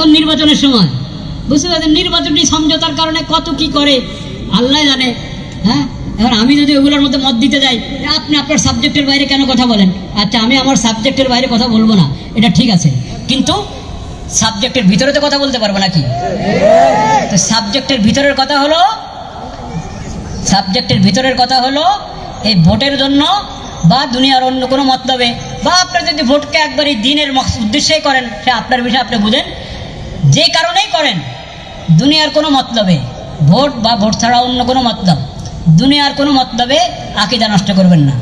এখন নির্বাচনের সময়, বুঝতে পারছেন, নির্বাচনী সমঝোতার কারণে কত কি করে আল্লাহ জানে। হ্যাঁ, এখন আমি যদি ওগুলোর মধ্যে মত দিতে যাই, আপনি আপনার সাবজেক্টের বাইরে কেন কথা বলেন? আচ্ছা, আমি আমার সাবজেক্টের বাইরে কথা বলবো না, এটা ঠিক আছে, কিন্তু সাবজেক্টের ভিতরে তো কথা বলতে পারবো নাকি? তো সাবজেক্টের ভিতরের কথা হলো, সাবজেক্টের ভিতরের কথা হলো এই ভোটের জন্য বা দুনিয়ার অন্য কোনো মতলবে, বা আপনার যদি ভোটকে একবারই দিনের উদ্দেশ্যেই করেন, সে আপনার বিষয়, আপনি বুঝেন, যে কারণেই করেন, দুনিয়ার কোনো মতলবে, ভোট বা ভোট ছাড়া অন্য কোনো মতলব, দুনিয়ার কোনো মতলবে আকীদা নষ্ট করবেন না,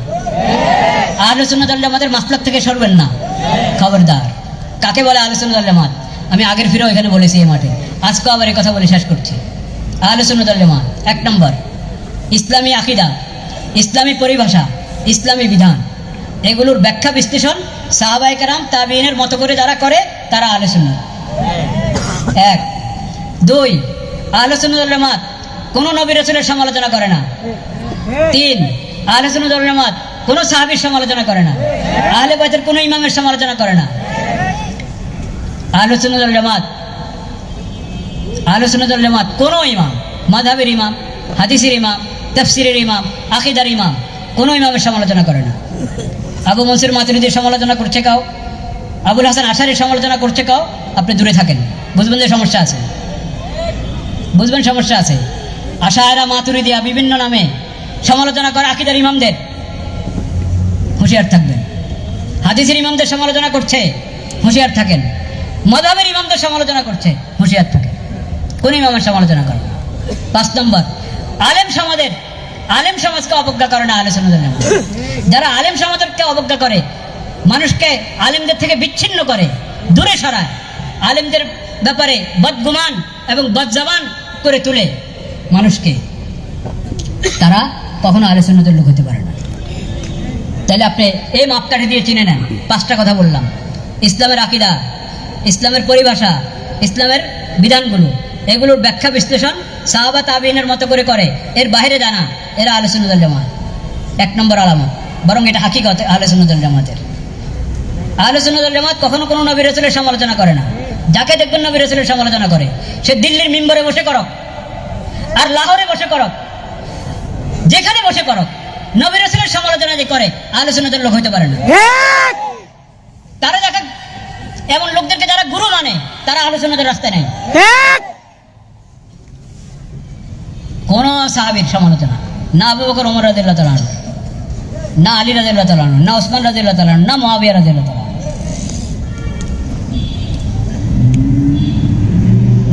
আহলে সুন্নাত ওয়াল জামাতের মাসলাক থেকে সরবেন না, খবরদার। কাকে বলে আহলে সুন্নাত ওয়াল জামাত? আমি আগের ফিরেও এখানে বলেছি এই মাঠে, আজকেও আবার এই কথা বলে শেষ করছি। আহলে সুন্নাত ওয়াল জামাত 1 নম্বর ইসলামী আকীদা, ইসলামী পরিভাষা, ইসলামী বিধান, এগুলোর ব্যাখ্যা বিশ্লেষণ সাহাবায়ে কেরাম তাবিঈনের মতো করে যারা করে তারা আহলে সুন্নাত। 1 2 আহলে সুন্নাত ওয়াল জামাত কোন নবী রাসূলের সমালোচনা করে না। 3 আহলে সুন্নাত ওয়াল জামাত কোন সাহাবীর সমালোচনা করে না, আহলে বাইতের কোন ইমামের সমালোচনা করে না। আহলে সুন্নাত ওয়াল জামাত, আহলে সুন্নাত ওয়াল জামাত কোন ইমাম, মাযহাবের ইমাম, হাদিসের ইমাম, তাফসীরের ইমাম, আকীদার ইমাম, কোন ইমামের সমালোচনা করে না। আবু মনসুর মাতুরিদির সমালোচনা করছে কাও, আবুল হাসান আশারীর সমালোচনা করছে কাও, আপনি দূরে থাকেন, বুঝবেন যে সমস্যা আছে, বুঝবেন সমস্যা আছে। আশায়রা মাতুরিদিয়া বিভিন্ন নামে সমালোচনা করে আকীদার ইমামদের, হুঁশিয়ার থাকবেন। হাদিসের ইমামদের সমালোচনা করছে, হুঁশিয়ার থাকেন। মাযহাবের ইমামদের সমালোচনা করছে, হুঁশিয়ার থাকেন, কোন ইমামের সমালোচনা করে না। 5 নম্বর আলেম সমাজকে অবজ্ঞা করে না আহলে সুন্নাত ওয়াল জামাত। যারা আলেম সমাজকে অবজ্ঞা করে, মানুষকে আলেমদের থেকে বিচ্ছিন্ন করে, দূরে সরায়, আলেমদের ব্যাপারে বদগুমান এবং বদজবান করে তুলে মানুষকে, তারা কখনো আহলে সুন্নাতের লোক হতে পারে না। তাহলে আপনি এই মাপকাঠি দিয়ে চিনে নেন। 5টা কথা বললাম, ইসলামের আকীদা, ইসলামের পরিভাষা, ইসলামের বিধানগুলো, এগুলোর ব্যাখ্যা বিশ্লেষণ সাহাবা তাবিঈনের মতো করে করে, এর বাইরে জানা, এরা আহলে সুন্নাত ওয়াল জামাত। 1 নম্বর আলামত, বরং এটা হাকিকত আহলে সুন্নাত ওয়াল জামাতের। আহলে সুন্নাত ওয়াল জামাত কখনো কোনো নবী রাসূলের সমালোচনা করে না। যাকে দেখবেন নবী রাসূলের সমালোচনা করে, সে দিল্লির মিম্বরে বসে করক আর লাহোরে বসে করক, যেখানে বসে করক, নবী রাসূলের সমালোচনা যে করে আহলে সুন্নাতের লোক হইতে পারে না। তারা যাকে, এমন লোকদেরকে যারা গুরু মানে, তারা আহলে সুন্নাতের রাস্তায় নাই। কোন সাহাবীর সমালোচনা না, আবু বকর ওমর রাদিয়াল্লাহু তাআলা আনহু, না আলী রাদিয়াল্লাহু তাআলা আনহু, না ওসমান রাদিয়াল্লাহু তাআলা আনহু, না মুআবিয়া রাদিয়াল্লাহু তাআলা আনহু,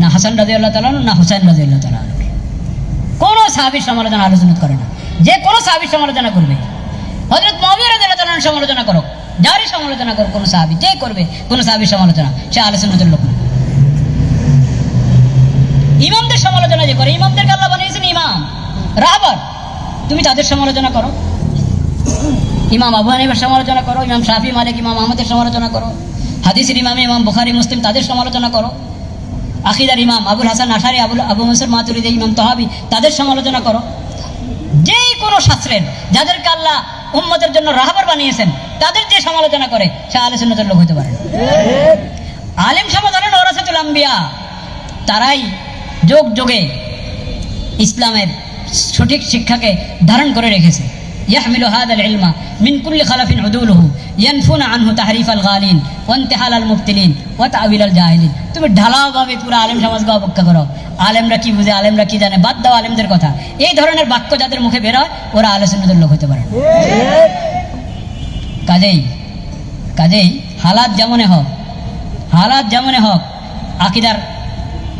না হাসান রাদিয়াল্লাহু তাআলা আনহু, না হুসাইন রাদিয়াল্লাহু তাআলা আনহু। কোন সাহাবীর সমালোচনা আহলে সুন্নাত করে না। যে কোন সাহাবীর সমালোচনা করবে, হযরত মুআবিয়া রাদিয়াল্লাহু তাআলা আনহুর সমালোচনা করো, যারই সমালোচনা করো, কোন সাহাবী যে করবে কোন সাহাবীর সমালোচনা, সে আহলে সুন্নাতের লোক না। ইমামদের সমালোচনা যে করে, ইমামদেরকে আল্লাহ বানিয়েছেন ইমাম রাহবার, তুমি তাদের সমালোচনা করো। ইমাম আবু হানিফার সমালোচনা করো, ইমাম শাফি, মালিক, ইমাম আহমদের সমালোচনা করো, হাদিসের ইমাম ইমাম বুখারী, মুসলিম, তাদের সমালোচনা করো। আকীদার ইমাম আবুল হাসান আশারী, আবু মনসুর মাতুরিদি, ইমাম তাহাবী, তাদের সমালোচনা করো। যে কোনো শাস্ত্রের যাদেরকে আল্লাহ উম্মতের জন্য রাহবার বানিয়েছেন, তাদের যে সমালোচনা করে, সে আহলে সুন্নাতের লোক হতে পারে না। আলেম সমাজ হলেন ওরাসাতুল আম্বিয়া, তারাই যোগ যোগে ইসলামের সঠিক শিক্ষাকে ধারণ করে রেখেছে। ইয়াহমিলু হাযাল ইলমা মিন কুল্লি খালাফিন উদুলুহু ইয়ানফুনা আনহু তাহরিফাল গালিন ওয়া ইনতিহালাল মুবতিলিন ওয়া তা'ওয়িলাল জাহিলিন। তুমি ঢালাওভাবে পুরো আলেম সমাজকে অবজ্ঞা করো, আলেমরা কি বুঝে, আলেমরা কি জানে, বাদ দাও আলেমদের কথা। এই ধরনের বাক্য যাদের মুখে বের হয়, ওরা আহলে সুন্নাতের লোক হতে পারে না। কাজেই হালাত যেমনে হোক,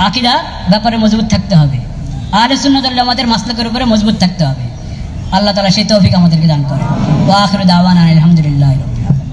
আকীদা ব্যাপারে মজবুত থাকতে হবে, আহলে সুন্নাত ওয়াল জামাতের মাসলাকের উপরে মজবুত থাকতে হবে। আল্লাহ তাআলা সেই তৌফিক আমাদেরকে দান করে। ওয়া আখিরু দাওয়ানা আলহামদুলিল্লাহ।